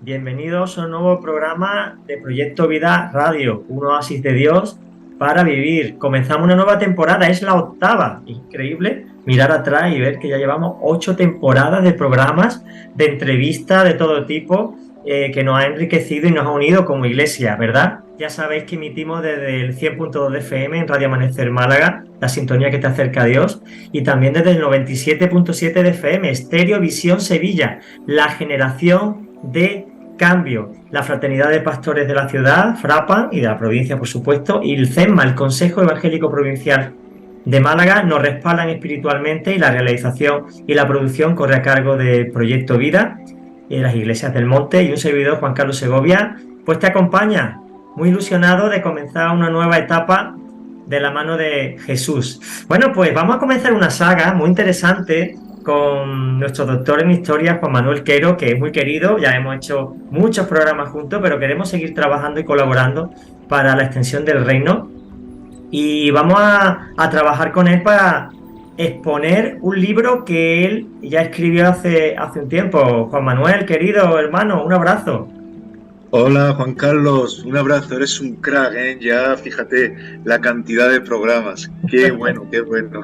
Bienvenidos a un nuevo programa de Proyecto Vida Radio, un oasis de Dios para vivir. Comenzamos una nueva temporada, es la octava. Increíble mirar atrás y ver que ya llevamos 8 temporadas de programas, de entrevistas de todo tipo, que nos ha enriquecido y nos ha unido como iglesia, ¿verdad? Ya sabéis que emitimos desde el 100.2 de FM en Radio Amanecer Málaga, la sintonía que te acerca a Dios, y también desde el 97.7 de FM, Estéreo Visión Sevilla, la generación de cambio. La Fraternidad de Pastores de la ciudad, FRAPA, y de la provincia, por supuesto, y el CEMMA, el Consejo Evangélico Provincial de Málaga, nos respaldan espiritualmente, y la realización y la producción corre a cargo de Proyecto Vida y de las Iglesias del Monte, y un servidor, Juan Carlos Segovia, pues te acompaña, muy ilusionado de comenzar una nueva etapa de la mano de Jesús. Bueno, pues vamos a comenzar una saga muy interesante con nuestro doctor en historia, Juan Manuel Quero, que es muy querido. Ya hemos hecho muchos programas juntos, pero queremos seguir trabajando y colaborando para la extensión del reino. Y vamos a trabajar con él para exponer un libro que él ya escribió hace un tiempo. Juan Manuel, querido hermano, un abrazo. Hola Juan Carlos, un abrazo, eres un crack, ¿eh? Ya fíjate la cantidad de programas, qué bueno, qué bueno.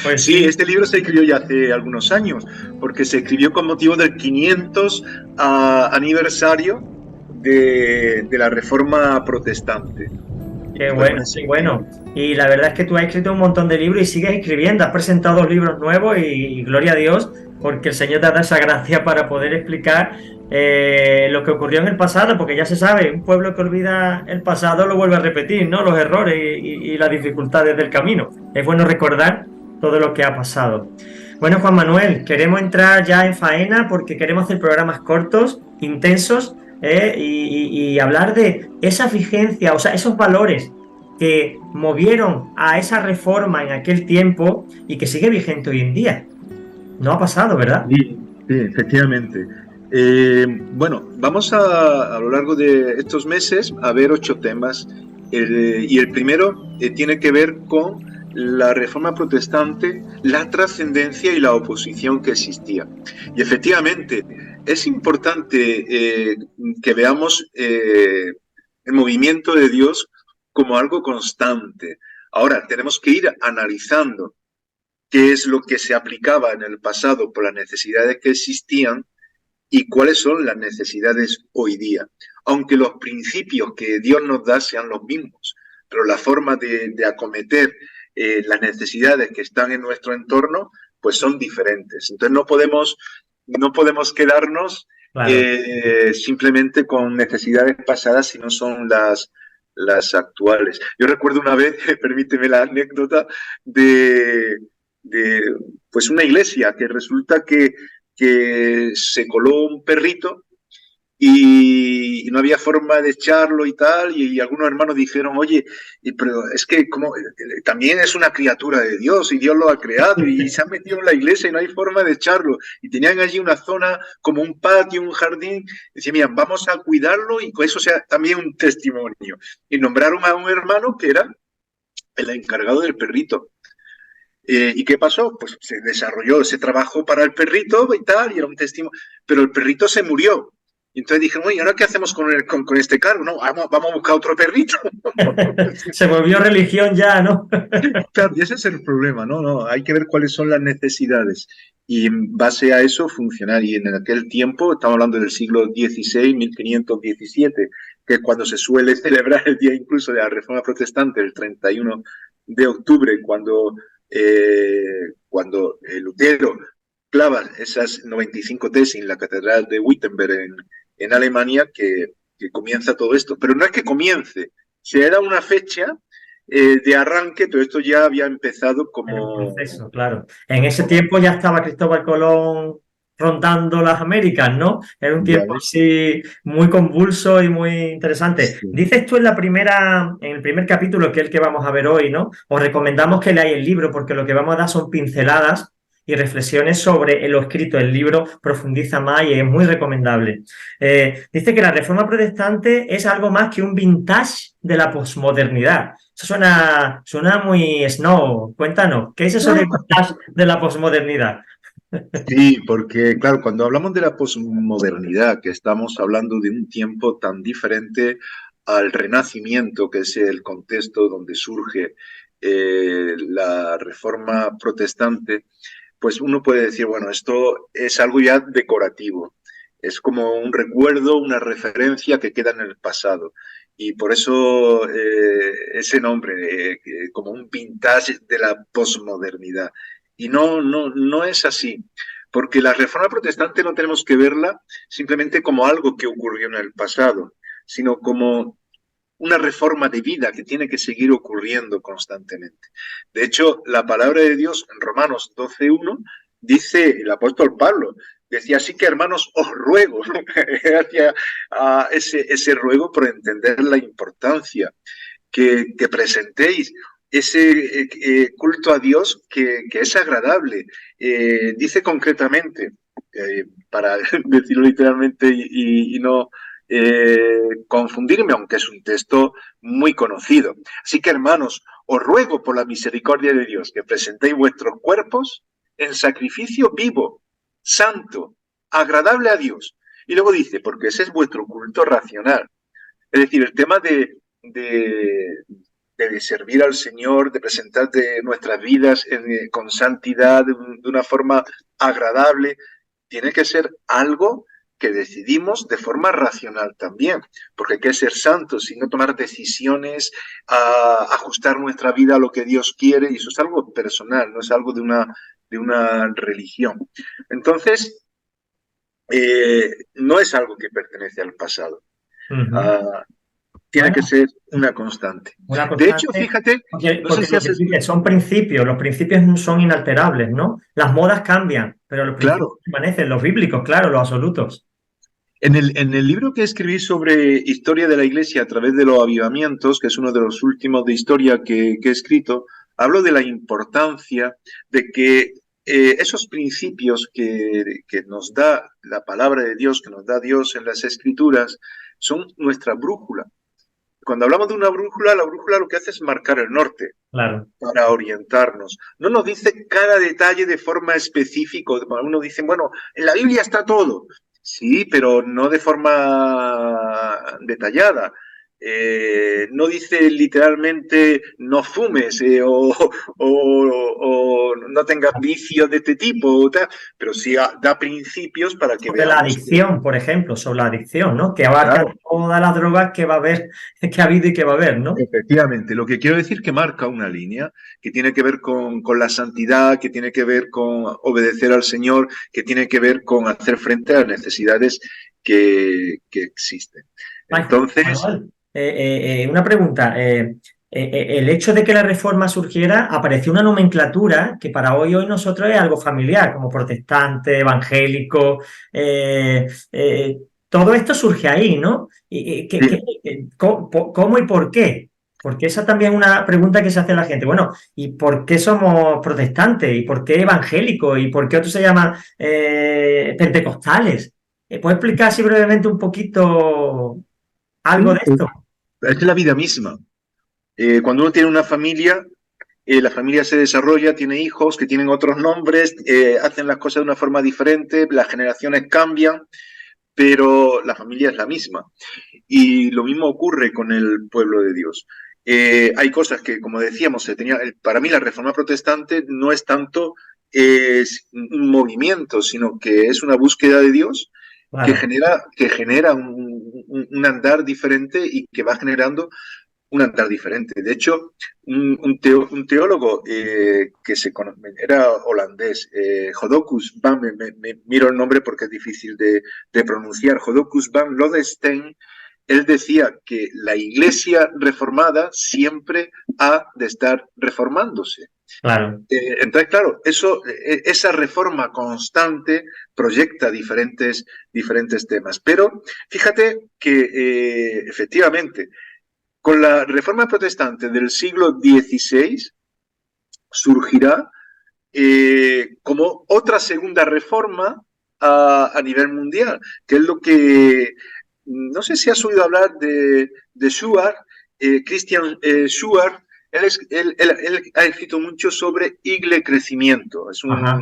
Pues Sí, sí. este libro se escribió ya hace algunos años, porque se escribió con motivo del 500 aniversario de la Reforma Protestante. Qué Fue en bueno, ese qué año. bueno. Y la verdad es que tú has escrito un montón de libros y sigues escribiendo. Has presentado 2 libros nuevos y gloria a Dios, porque el Señor te da esa gracia para poder explicar lo que ocurrió en el pasado, porque ya se sabe, un pueblo que olvida el pasado lo vuelve a repetir, ¿no? Los errores y las dificultades del camino. Es bueno recordar todo lo que ha pasado. Bueno, Juan Manuel, queremos entrar ya en faena porque queremos hacer programas cortos, intensos, y hablar de esa vigencia, o sea, esos valores que movieron a esa reforma en aquel tiempo y que sigue vigente hoy en día. No ha pasado, ¿verdad? Sí, sí, efectivamente. Bueno, vamos a lo largo de estos meses a ver 8 temas y el primero tiene que ver con la reforma protestante, la trascendencia y la oposición que existía. Y efectivamente, es importante que veamos el movimiento de Dios como algo constante. Ahora, tenemos que ir analizando qué es lo que se aplicaba en el pasado por las necesidades que existían y cuáles son las necesidades hoy día. Aunque los principios que Dios nos da sean los mismos, pero la forma de acometer las necesidades que están en nuestro entorno, pues son diferentes. Entonces no podemos quedarnos Claro. simplemente con necesidades pasadas si no son las actuales. Yo recuerdo una vez, permíteme la anécdota, de, de pues una iglesia que resulta que se coló un perrito y no había forma de echarlo y tal, y algunos hermanos dijeron, oye, pero es que como, también es una criatura de Dios y Dios lo ha creado y se ha metido en la iglesia y no hay forma de echarlo. Y tenían allí una zona como un patio, un jardín, y decían, mira, vamos a cuidarlo y con eso sea también un testimonio. Y nombraron a un hermano que era el encargado del perrito. ¿Y qué pasó? Pues se desarrolló ese trabajo para el perrito y tal, y era un testimonio, pero el perrito se murió. Y entonces dije, oye, ¿ahora qué hacemos con este cargo? No, vamos a buscar otro perrito. Se volvió religión ya, ¿no? Claro, y ese es el problema, ¿no? No, hay que ver cuáles son las necesidades y en base a eso funcionar. Y en aquel tiempo, estamos hablando del siglo XVI, 1517, que es cuando se suele celebrar el día incluso de la Reforma Protestante, el 31 de octubre, cuando Lutero clava esas 95 tesis en la Catedral de Wittenberg en Alemania, que comienza todo esto. Pero no es que comience, se da una fecha de arranque, pero esto ya había empezado En el como, proceso, claro. En ese como tiempo ya estaba Cristóbal Colón rondando las Américas, ¿no? Era un ya tiempo ves. así muy convulso y muy interesante. Sí. Dices tú en el primer capítulo, que es el que vamos a ver hoy, ¿no? Os recomendamos que leáis el libro porque lo que vamos a dar son pinceladas y reflexiones sobre lo escrito. El libro profundiza más y es muy recomendable. Dice que la reforma protestante es algo más que un vintage de la posmodernidad. Eso suena muy Snow. Cuéntanos, ¿qué es eso de vintage de la posmodernidad? Sí, porque claro, cuando hablamos de la posmodernidad, que estamos hablando de un tiempo tan diferente al Renacimiento, que es el contexto donde surge la Reforma Protestante, pues uno puede decir, bueno, esto es algo ya decorativo, es como un recuerdo, una referencia que queda en el pasado. Y por eso ese nombre, como un vintage de la posmodernidad. Y no es así, porque la reforma protestante no tenemos que verla simplemente como algo que ocurrió en el pasado, sino como una reforma de vida que tiene que seguir ocurriendo constantemente. De hecho, la palabra de Dios en Romanos 12:1 dice el apóstol Pablo, decía, así que hermanos, os ruego, hacia ese ruego por entender la importancia que presentéis ese culto a Dios que es agradable. Dice concretamente, para decirlo literalmente y no confundirme, aunque es un texto muy conocido. Así que, hermanos, os ruego por la misericordia de Dios que presentéis vuestros cuerpos en sacrificio vivo, santo, agradable a Dios. Y luego dice, porque ese es vuestro culto racional. Es decir, el tema de servir al Señor, de presentar nuestras vidas con santidad, de una forma agradable, tiene que ser algo que decidimos de forma racional también, porque hay que ser santos y no tomar decisiones, ajustar nuestra vida a lo que Dios quiere, y eso es algo personal, no es algo de una religión. Entonces, no es algo que pertenece al pasado. Ujú. Uh, Tiene que Bueno, ser una constante. una De hecho, constante, fíjate, porque, no sé porque si lo que has escuchado, dices son principios, los principios no son inalterables, ¿no? Las modas cambian, pero los principios claro, permanecen, los bíblicos, claro, los absolutos. en el libro que escribí sobre historia de la Iglesia a través de los avivamientos, que es uno de los últimos de historia que he escrito, hablo de la importancia de que esos principios que nos da la palabra de Dios, que nos da Dios en las Escrituras, son nuestra brújula. Cuando hablamos de una brújula, la brújula lo que hace es marcar el norte Claro. para orientarnos. No nos dice cada detalle de forma específica. Uno dice, bueno, en la Biblia está todo. Sí, pero no de forma detallada. No dice literalmente no fumes o no tengas vicios de este tipo, tal, pero sí da principios para que Sobre la veamos que, adicción, por ejemplo, sobre la adicción, ¿no? Que abarca claro, todas las drogas que va a haber, que ha habido y que va a haber, ¿no? efectivamente, lo que quiero decir que marca una línea que tiene que ver con la santidad, que tiene que ver con obedecer al Señor, que tiene que ver con hacer frente a las necesidades que existen. Ay, Entonces, Manuel, una pregunta. El hecho de que la reforma surgiera, apareció una nomenclatura que para hoy nosotros es algo familiar, como protestante, evangélico. Todo esto surge ahí, ¿no? sí, ¿Cómo y por qué? Porque esa también es una pregunta que se hace la gente. Bueno, ¿y por qué somos protestantes? ¿Y por qué evangélicos? ¿Y por qué otros se llaman pentecostales? ¿Puedes explicar así brevemente un poquito algo sí, de esto? es la vida misma. Cuando uno tiene una familia, la familia se desarrolla, tiene hijos que tienen otros nombres, hacen las cosas de una forma diferente, las generaciones cambian, pero la familia es la misma. Y lo mismo ocurre con el pueblo de Dios. Hay cosas que, como decíamos, para mí la reforma protestante no es tanto un movimiento, sino que es una búsqueda de Dios Claro. que genera un andar diferente y que va generando un andar diferente. De hecho, un teólogo era holandés, Jodocus van, miro el nombre porque es difícil de pronunciar, Jodocus van Lodestein, él decía que la iglesia reformada siempre ha de estar reformándose. Claro. Entonces, claro, esa reforma constante proyecta diferentes temas. Pero fíjate que efectivamente con la reforma protestante del siglo XVI surgirá como otra segunda reforma a nivel mundial, que es lo que, no sé si has oído hablar de Schubert, Christian Schubert, él ha escrito mucho sobre Igle Crecimiento, es Ajá.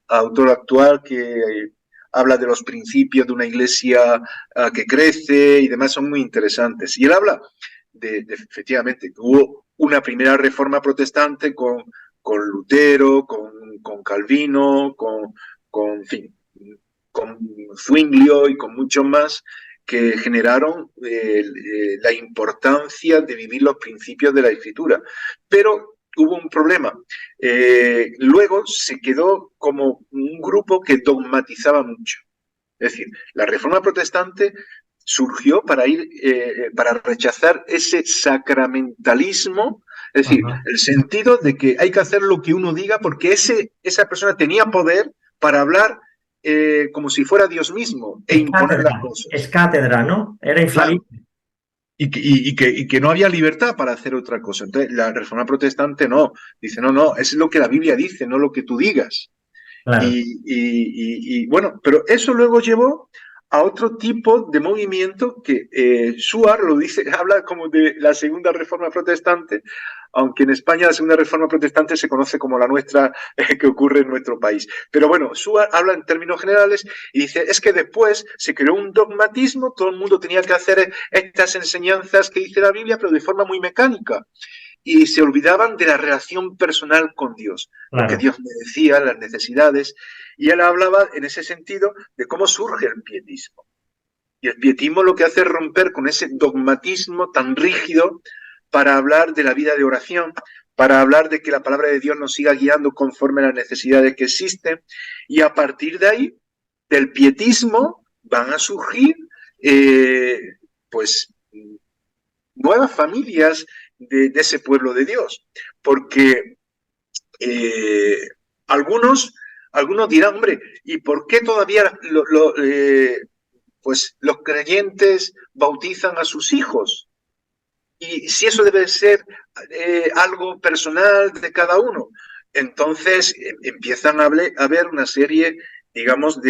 autor actual que habla de los principios de una iglesia que crece y demás, son muy interesantes. Y él habla efectivamente, que hubo una primera reforma protestante con Lutero, con Calvino, en fin, con Zwinglio y con muchos más, que generaron la importancia de vivir los principios de la escritura. Pero hubo un problema. Luego se quedó como un grupo que dogmatizaba mucho. Es decir, la reforma protestante surgió para rechazar ese sacramentalismo, es decir, Ajá. el sentido de que hay que hacer lo que uno diga porque esa persona tenía poder para hablar como si fuera Dios mismo e imponer las Es cosas. cátedra, ¿no? Era Claro. infalible. Y que no había libertad para hacer otra cosa. Entonces, la reforma protestante no. Dice, no, no, es lo que la Biblia dice, no lo que tú digas. Claro. Y bueno, pero eso luego llevó a otro tipo de movimiento que Suar lo dice, habla como de la segunda reforma protestante, aunque en España la segunda reforma protestante se conoce como la nuestra que ocurre en nuestro país. Pero bueno, Suar habla en términos generales y dice, es que después se creó un dogmatismo, todo el mundo tenía que hacer estas enseñanzas que dice la Biblia, pero de forma muy mecánica y se olvidaban de la relación personal con Dios, lo que Claro. Dios me decía, las necesidades, y él hablaba en ese sentido de cómo surge el pietismo. Y el pietismo lo que hace es romper con ese dogmatismo tan rígido para hablar de la vida de oración, para hablar de que la palabra de Dios nos siga guiando conforme a las necesidades que existen, y a partir de ahí, del pietismo, van a surgir, pues, nuevas familias de ese pueblo de Dios. Porque eh, algunos, algunos dirán, hombre, ¿y por qué todavía pues los creyentes bautizan a sus hijos? Y si eso debe ser algo personal de cada uno. Entonces empiezan a haber una serie, digamos,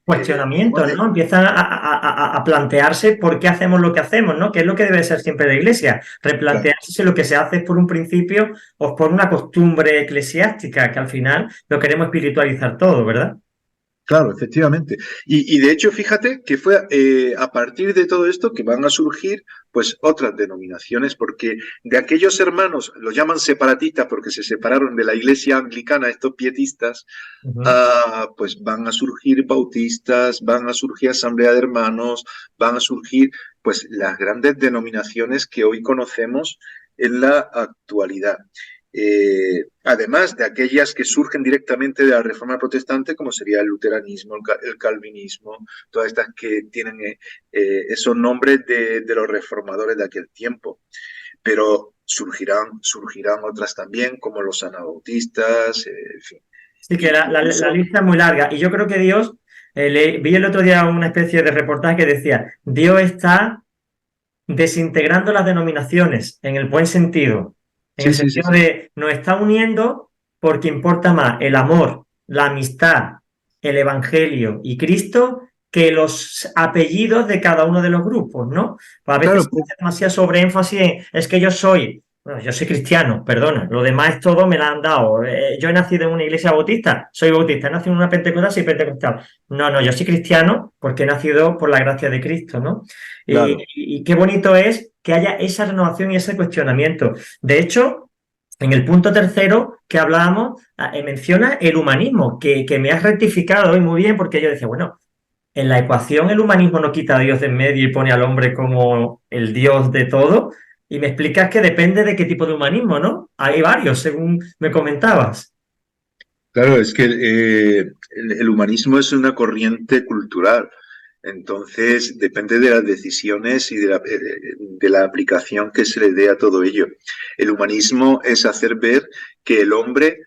Cuestionamientos, ¿no? Empiezan a plantearse por qué hacemos lo que hacemos, ¿no? Que es lo que debe ser siempre la Iglesia. claro, Replantearse si lo que se hace es por un principio o por una costumbre eclesiástica, que al final lo queremos espiritualizar todo, ¿verdad? claro, efectivamente. Y de hecho, fíjate que fue a partir de todo esto que van a surgir pues otras denominaciones, porque de aquellos hermanos, los llaman separatistas porque se separaron de la iglesia anglicana, estos pietistas, Ujú. pues van a surgir bautistas, van a surgir asamblea de hermanos, van a surgir pues las grandes denominaciones que hoy conocemos en la actualidad. Además de aquellas que surgen directamente de la Reforma Protestante, como sería el luteranismo, el calvinismo, todas estas que tienen esos nombres de los reformadores de aquel tiempo. Pero surgirán otras también, como los anabautistas, en fin. Sí, que la Incluso, lista es muy larga. Y yo creo que Dios, vi el otro día una especie de reportaje que decía, Dios está desintegrando las denominaciones en el buen sentido, en el sí, sí, sí, sentido sí. de nos está uniendo porque importa más el amor, la amistad, el evangelio y Cristo que los apellidos de cada uno de los grupos, ¿no? Pues a veces Claro, se hace demasiado sobreénfasis en es que yo soy, bueno, yo soy cristiano, perdona, lo demás todo me lo han dado. Yo he nacido en una iglesia bautista, soy bautista, he nacido en una pentecostal, soy pentecostal. No, no, yo soy cristiano porque he nacido por la gracia de Cristo, ¿no? claro. Y qué bonito es que haya esa renovación y ese cuestionamiento. De hecho, en el punto tercero que hablábamos, menciona el humanismo, que me has rectificado hoy muy bien, porque yo decía, bueno, en la ecuación el humanismo no quita a Dios de en medio y pone al hombre como el Dios de todo. Y me explicas que depende de qué tipo de humanismo, ¿no? Hay varios, según me comentabas. Claro, es que el humanismo es una corriente cultural, entonces depende de las decisiones y de la aplicación que se le dé a todo ello. El humanismo es hacer ver que el hombre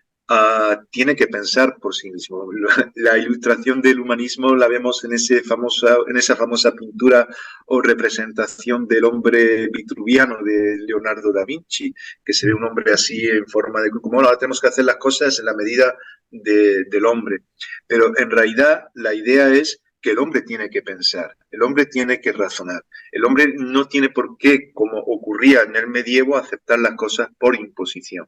tiene que pensar por sí mismo. La ilustración del humanismo la vemos en esa famosa pintura o representación del hombre vitruviano de Leonardo da Vinci, que se ve un hombre así en forma de como ahora tenemos que hacer las cosas en la medida del hombre. Pero en realidad la idea es que el hombre tiene que pensar, el hombre tiene que razonar, el hombre no tiene por qué, como ocurría en el medievo, aceptar las cosas por imposición.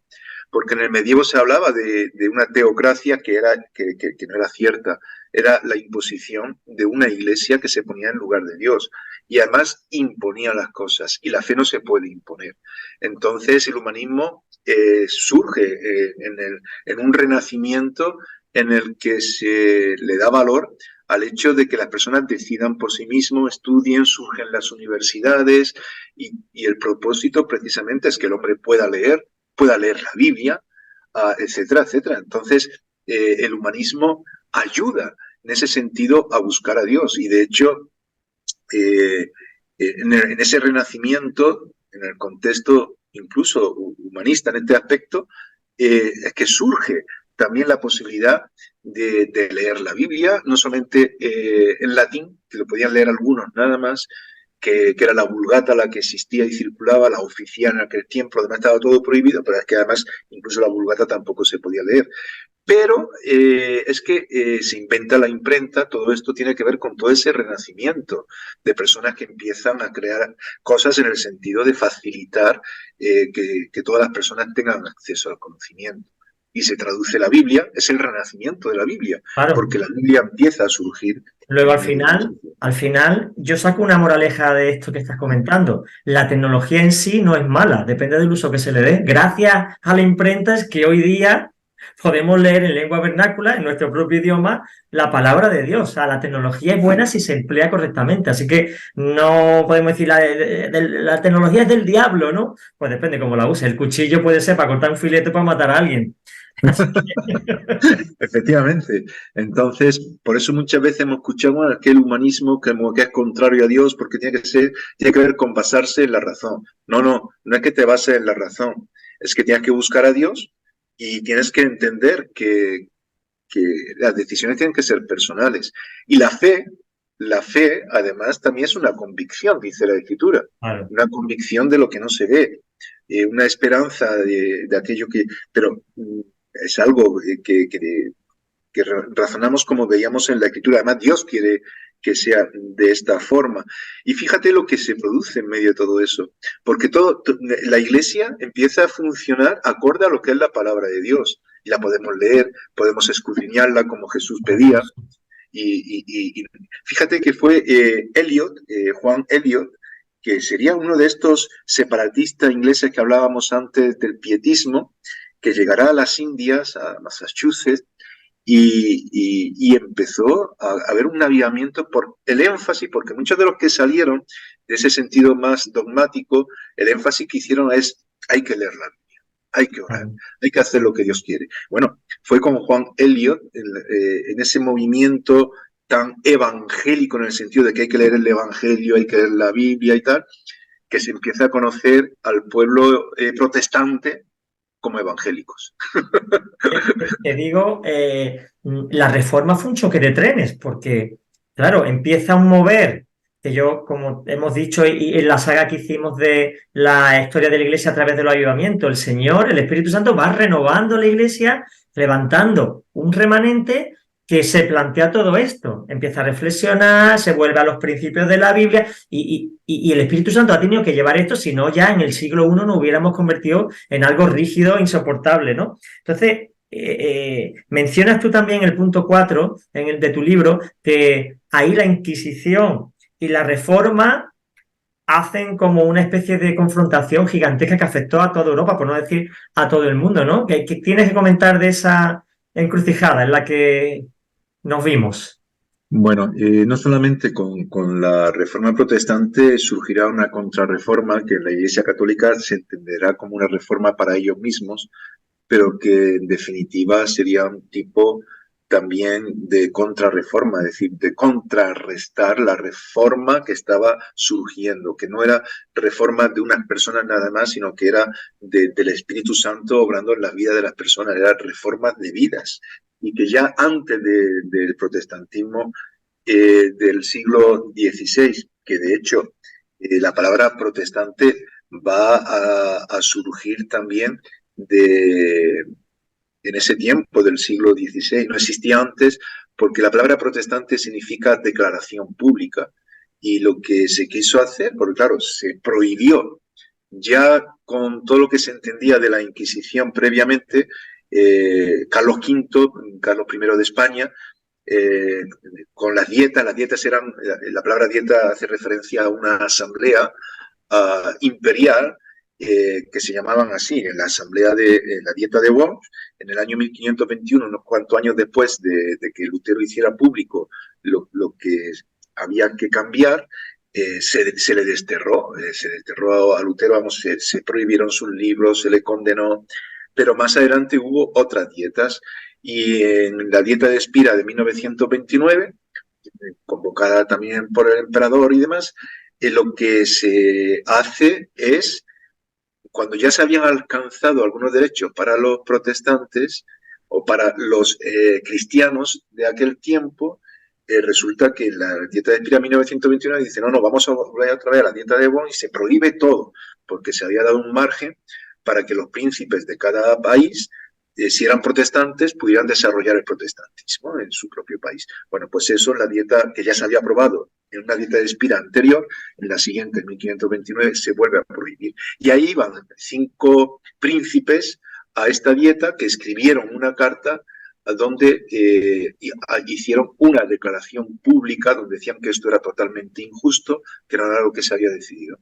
porque en el medievo se hablaba de una teocracia que no era cierta, era la imposición de una iglesia que se ponía en lugar de Dios y además imponía las cosas y la fe no se puede imponer. Entonces el humanismo surge en un renacimiento en el que se le da valor al hecho de que las personas decidan por sí mismos, estudien, surgen las universidades y el propósito precisamente es que el hombre pueda leer la Biblia, etcétera, etcétera. Entonces, el humanismo ayuda en ese sentido a buscar a Dios y de hecho, en ese renacimiento, en el contexto incluso humanista en este aspecto, es que surge también la posibilidad de leer la Biblia, no solamente en latín, que lo podían leer algunos nada más, que era la Vulgata la que existía y circulaba, la oficial en aquel tiempo, además estaba todo prohibido, pero es que además incluso la Vulgata tampoco se podía leer. Pero es que se inventa la imprenta, todo esto tiene que ver con todo ese renacimiento de personas que empiezan a crear cosas en el sentido de facilitar que todas las personas tengan acceso al conocimiento. Y se traduce la Biblia, es el renacimiento de la Biblia, Claro. porque la Biblia empieza a surgir. Luego al final, yo saco una moraleja de esto que estás comentando. La tecnología en sí no es mala, depende del uso que se le dé. Gracias a la imprenta es que hoy día podemos leer en lengua vernácula, en nuestro propio idioma, la palabra de Dios. O sea, la tecnología es buena si se emplea correctamente. Así que no podemos decir la tecnología es del diablo, ¿no? Pues depende cómo la use. El cuchillo puede ser para cortar un filete para matar a alguien. Efectivamente. Entonces, por eso muchas veces hemos escuchado aquel humanismo como que es contrario a Dios, porque tiene que ver con basarse en la razón. No es que te bases en la razón, es que tienes que buscar a Dios y tienes que entender que las decisiones tienen que ser personales. Y la fe, además, también es una convicción, dice la Escritura, Claro. una convicción de lo que no se ve, una esperanza de aquello que... Pero es algo que razonamos como veíamos en la Escritura. Además, Dios quiere que sea de esta forma. Y fíjate lo que se produce en medio de todo eso, porque la Iglesia empieza a funcionar acorde a lo que es la palabra de Dios. Y la podemos leer, podemos escudriñarla como Jesús pedía. Y fíjate que fue Juan Eliot, que sería uno de estos separatistas ingleses que hablábamos antes del pietismo, que llegará a las Indias, a Massachusetts, y empezó a haber un avivamiento por el énfasis, porque muchos de los que salieron de ese sentido más dogmático, el énfasis que hicieron es: hay que leer la Biblia, hay que orar, hay que hacer lo que Dios quiere. Bueno, fue con Juan Eliot en ese movimiento tan evangélico, en el sentido de que hay que leer el Evangelio, hay que leer la Biblia y tal, que se empieza a conocer al pueblo protestante como evangélicos. Te digo, la reforma fue un choque de trenes, porque, claro, empieza un mover, que yo, como hemos dicho, y en la saga que hicimos de la historia de la Iglesia a través del avivamiento, el Señor, el Espíritu Santo, va renovando la Iglesia, levantando un remanente que se plantea todo esto, empieza a reflexionar, se vuelve a los principios de la Biblia y el Espíritu Santo ha tenido que llevar esto, si no ya en el siglo I nos hubiéramos convertido en algo rígido, insoportable, ¿no? Entonces, mencionas tú también en el punto 4 de tu libro que ahí la Inquisición y la Reforma hacen como una especie de confrontación gigantesca que afectó a toda Europa, por no decir a todo el mundo, ¿no? ¿Qué tienes que comentar de esa encrucijada en la que nos vimos? Bueno, no solamente con la reforma protestante surgirá una contrarreforma que en la Iglesia Católica se entenderá como una reforma para ellos mismos, pero que en definitiva sería un tipo también de contrarreforma, es decir, de contrarrestar la reforma que estaba surgiendo, que no era reforma de unas personas nada más, sino que era del Espíritu Santo obrando en la vida de las personas, era reformas de vidas, y que ya antes del protestantismo del siglo XVI, que de hecho la palabra protestante va a surgir también en ese tiempo del siglo XVI. No existía antes porque la palabra protestante significa declaración pública. Y lo que se quiso hacer, porque claro, se prohibió ya con todo lo que se entendía de la Inquisición previamente, Carlos V, Carlos I de España, eh, con las dietas eran, la palabra dieta hace referencia a una asamblea imperial que se llamaban así, en la asamblea de la dieta de Worms, en el año 1521, unos cuantos años después de que Lutero hiciera público lo que había que cambiar, se le se desterró a Lutero, vamos, se prohibieron sus libros, se le condenó, pero más adelante hubo otras dietas y en la dieta de Espira de 1929, convocada también por el emperador y demás, lo que se hace es, cuando ya se habían alcanzado algunos derechos para los protestantes o para los cristianos de aquel tiempo, resulta que la dieta de Espira 1929 dice, no, vamos a volver otra vez a la dieta de Bonn y se prohíbe todo, porque se había dado un margen para que los príncipes de cada país, si eran protestantes, pudieran desarrollar el protestantismo en su propio país. Bueno, pues eso es la dieta que ya se había aprobado en una dieta de Espira anterior, en la siguiente, en 1529, se vuelve a prohibir. Y ahí iban 5 príncipes a esta dieta que escribieron una carta donde hicieron una declaración pública donde decían que esto era totalmente injusto, que no era lo que se había decidido.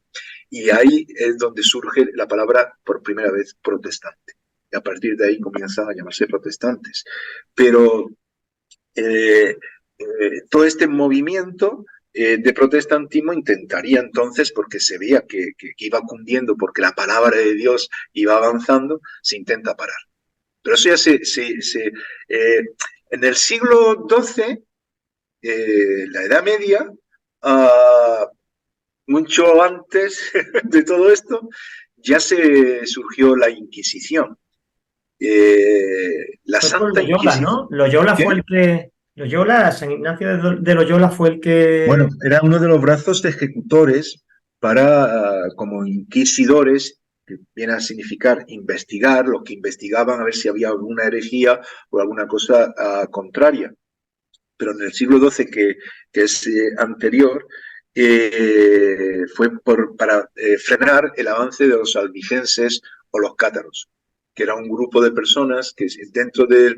Y ahí es donde surge la palabra por primera vez protestante. Y a partir de ahí comienzan a llamarse protestantes. Pero todo este movimiento de protestantismo intentaría entonces, porque se veía que iba cundiendo, porque la palabra de Dios iba avanzando, se intenta parar. Pero eso ya en el siglo XII, la Edad Media, mucho antes de todo esto, ya se surgió la Inquisición. La Fue por Santa Loyola, Inquisición. ¿no? Loyola ¿Qué? fue el que... Loyola, San Ignacio de Loyola fue el Bueno, que... era uno de los brazos de ejecutores para, como inquisidores, que viene a significar investigar, los que investigaban a ver si había alguna herejía o alguna cosa contraria. Pero en el siglo XII, que es anterior, fue para frenar el avance de los albigenses o los cátaros, que era un grupo de personas que dentro de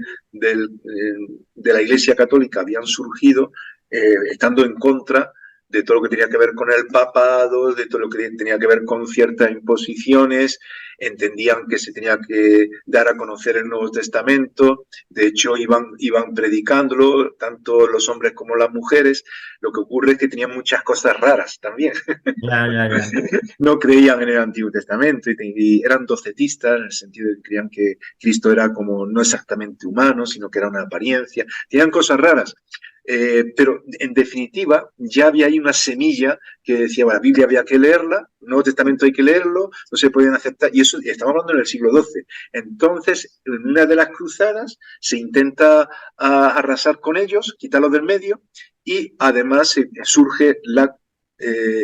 la Iglesia Católica habían surgido estando en contra de todo lo que tenía que ver con el papado, de todo lo que tenía que ver con ciertas imposiciones, entendían que se tenía que dar a conocer el Nuevo Testamento, de hecho iban predicándolo, tanto los hombres como las mujeres. Lo que ocurre es que tenían muchas cosas raras también. Ya. No creían en el Antiguo Testamento y eran docetistas en el sentido de que creían que Cristo era como no exactamente humano, sino que era una apariencia. Tenían cosas raras. Pero en definitiva ya había ahí una semilla que decía, bueno, la Biblia había que leerla, el Nuevo Testamento hay que leerlo, no se podían aceptar, y eso estamos hablando en el siglo XII. Entonces, en una de las cruzadas se intenta arrasar con ellos, quitarlos del medio, y además surge la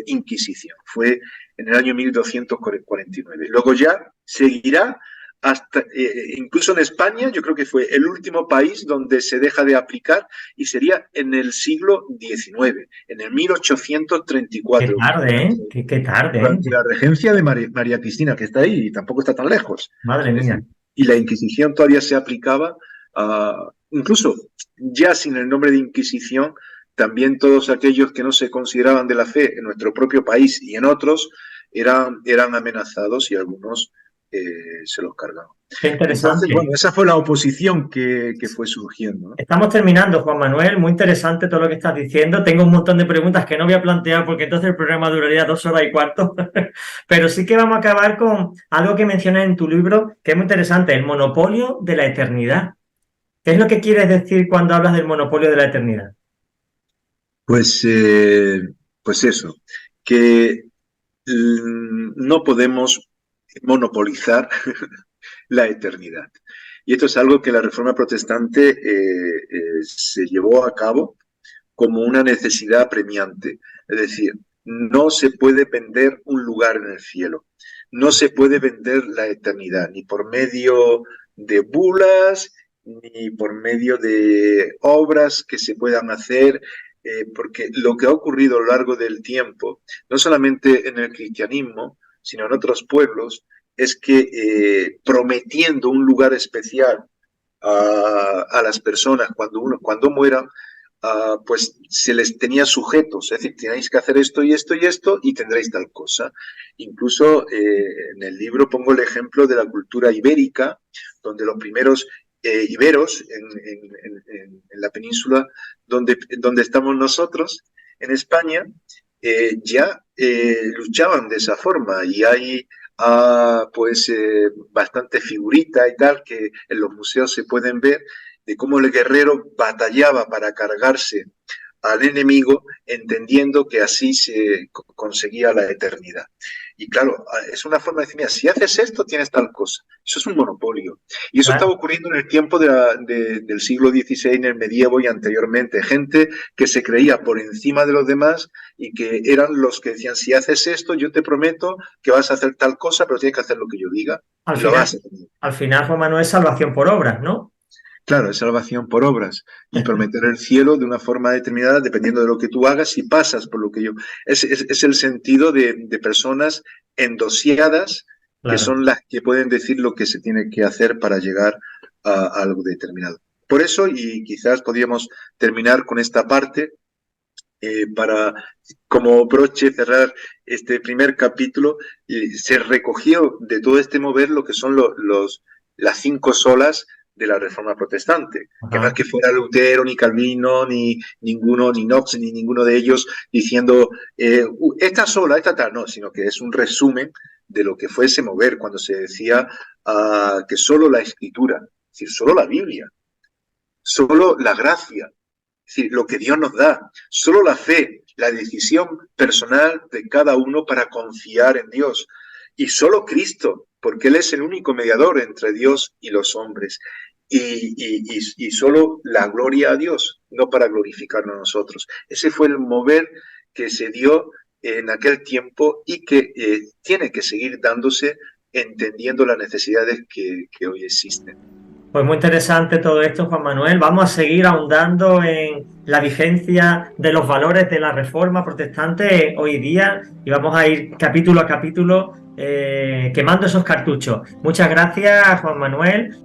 Inquisición. Fue en el año 1249. Luego ya seguirá hasta, incluso en España, yo creo que fue el último país donde se deja de aplicar y sería en el siglo XIX, en el Qué 1834. tarde, ¿eh? Qué tarde, ¿eh? Durante la regencia de María Cristina, que está ahí y tampoco está tan lejos. Madre Es mía. decir, y la Inquisición todavía se aplicaba, incluso ya sin el nombre de Inquisición, también todos aquellos que no se consideraban de la fe en nuestro propio país y en otros eran amenazados y algunos se los cargaban. Qué Entonces, interesante. bueno, esa fue la oposición que fue surgiendo, ¿no? Estamos terminando, Juan Manuel. Muy interesante todo lo que estás diciendo. Tengo un montón de preguntas que no voy a plantear porque entonces el programa duraría 2 horas y cuarto. Pero sí que vamos a acabar con algo que mencionas en tu libro, que es muy interesante, el monopolio de la eternidad. ¿Qué es lo que quieres decir cuando hablas del monopolio de la eternidad? Pues, pues eso, que no podemos monopolizar la eternidad. Y esto es algo que la Reforma Protestante se llevó a cabo como una necesidad apremiante. Es decir, no se puede vender un lugar en el cielo, no se puede vender la eternidad, ni por medio de bulas, ni por medio de obras que se puedan hacer, porque lo que ha ocurrido a lo largo del tiempo, no solamente en el cristianismo, sino en otros pueblos, es que prometiendo un lugar especial a las personas cuando mueran, pues se les tenía sujetos, es decir, tenéis que hacer esto y esto y esto y tendréis tal cosa. Incluso en el libro pongo el ejemplo de la cultura ibérica, donde los primeros iberos en la península donde estamos nosotros, en España, ya luchaban de esa forma y hay pues bastante figurita y tal que en los museos se pueden ver de cómo el guerrero batallaba para cargarse al enemigo, entendiendo que así se conseguía la eternidad. Y claro, es una forma de decir, mira, si haces esto, tienes tal cosa. Eso es un monopolio. Y eso estaba ocurriendo en el tiempo del siglo XVI, en el medievo y anteriormente. Gente que se creía por encima de los demás y que eran los que decían, si haces esto, yo te prometo que vas a hacer tal cosa, pero tienes que hacer lo que yo diga. Al final, Juan Manuel, es salvación por obras, ¿no? Claro, es salvación por obras y prometer el cielo de una forma determinada dependiendo de lo que tú hagas y pasas por lo que yo... Es el sentido de personas endosiadas que son las que pueden decir lo que se tiene que hacer para llegar a algo determinado. Por eso, y quizás podríamos terminar con esta parte para, como broche, cerrar este primer capítulo, se recogió de todo este mover lo que son las 5 solas de la Reforma Protestante, que no es que fuera Lutero, ni Calvino, ni ninguno, ni Knox, ni ninguno de ellos diciendo esta sola, esta tal, no, sino que es un resumen de lo que fue ese mover cuando se decía que solo la Escritura, es decir, solo la Biblia, solo la gracia, es decir, lo que Dios nos da, solo la fe, la decisión personal de cada uno para confiar en Dios, y solo Cristo, porque Él es el único mediador entre Dios y los hombres. Y solo la gloria a Dios, no para glorificarnos a nosotros. Ese fue el mover que se dio en aquel tiempo y que tiene que seguir dándose entendiendo las necesidades que hoy existen. Pues muy interesante todo esto, Juan Manuel. Vamos a seguir ahondando en la vigencia de los valores de la Reforma Protestante hoy día y vamos a ir capítulo a capítulo quemando esos cartuchos. Muchas gracias, Juan Manuel,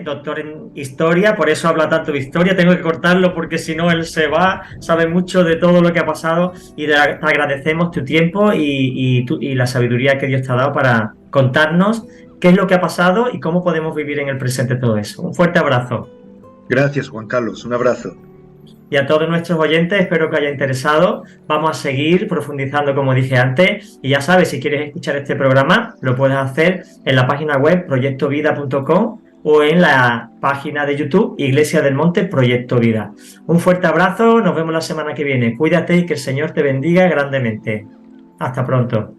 doctor en Historia, por eso habla tanto de historia. Tengo que cortarlo porque si no él se va, sabe mucho de todo lo que ha pasado y te agradecemos tu tiempo y la sabiduría que Dios te ha dado para contarnos qué es lo que ha pasado y cómo podemos vivir en el presente todo eso. Un fuerte abrazo. Gracias, Juan Carlos. Un abrazo. Y a todos nuestros oyentes, espero que os haya interesado. Vamos a seguir profundizando, como dije antes. Y ya sabes, si quieres escuchar este programa, lo puedes hacer en la página web proyectovida.com o en la página de YouTube Iglesia del Monte Proyecto Vida. Un fuerte abrazo, nos vemos la semana que viene. Cuídate y que el Señor te bendiga grandemente. Hasta pronto.